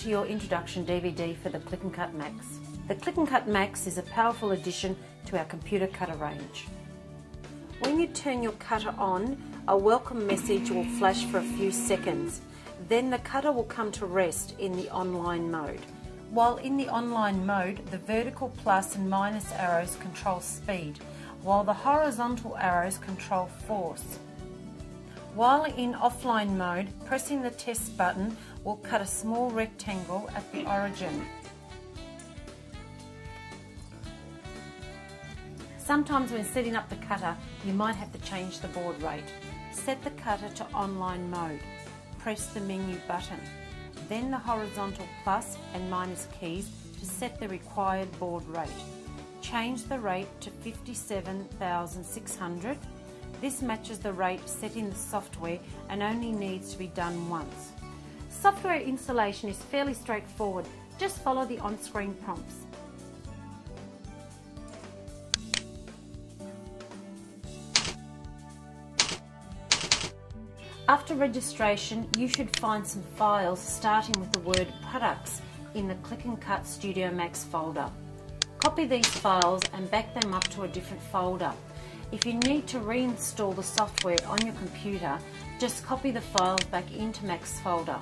to your introduction DVD for the Klic-N-Kut Maxx. The Klic-N-Kut Maxx is a powerful addition to our computer cutter range. When you turn your cutter on, a welcome message will flash for a few seconds. Then the cutter will come to rest in the online mode. While in the online mode, the vertical plus and minus arrows control speed, while the horizontal arrows control force. While in offline mode, pressing the test button will cut a small rectangle at the origin. Sometimes when setting up the cutter, you might have to change the baud rate. Set the cutter to online mode. Press the menu button, then the horizontal plus and minus keys to set the required baud rate. Change the rate to 57,600. This matches the rate set in the software and only needs to be done once. Software installation is fairly straightforward. Just follow the on-screen prompts. After registration, you should find some files starting with the word Products in the Klic-N-Kut Studio Max folder. Copy these files and back them up to a different folder. If you need to reinstall the software on your computer, just copy the files back into Max folder.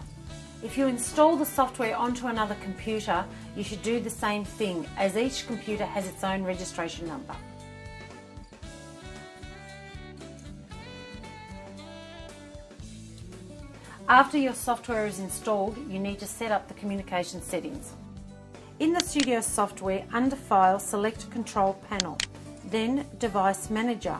If you install the software onto another computer, you should do the same thing, as each computer has its own registration number. After your software is installed, you need to set up the communication settings. In the Studio software, under File, select Control Panel, then Device Manager.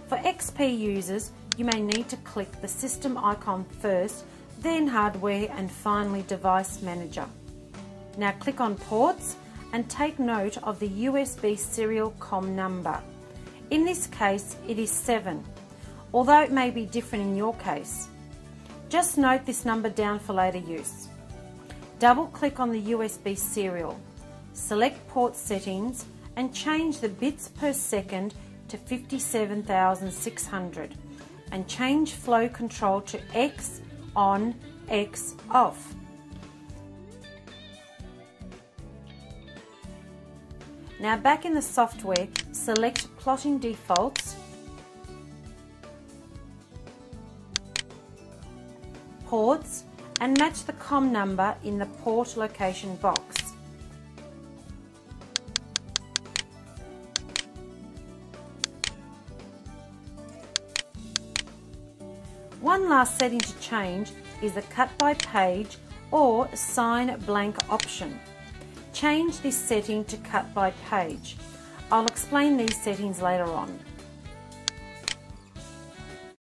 For XP users, you may need to click the System icon first, then Hardware, and finally Device Manager. Now click on Ports and take note of the USB serial COM number. In this case, it is 7, although it may be different in your case. Just note this number down for later use. Double click on the USB serial, select port settings and change the bits per second to 57,600 and change flow control to X on, X off. Now back in the software, select plotting defaults, ports, and match the COM number in the port location box. One last setting to change is the cut by page or sign blank option. Change this setting to cut by page. I'll explain these settings later on.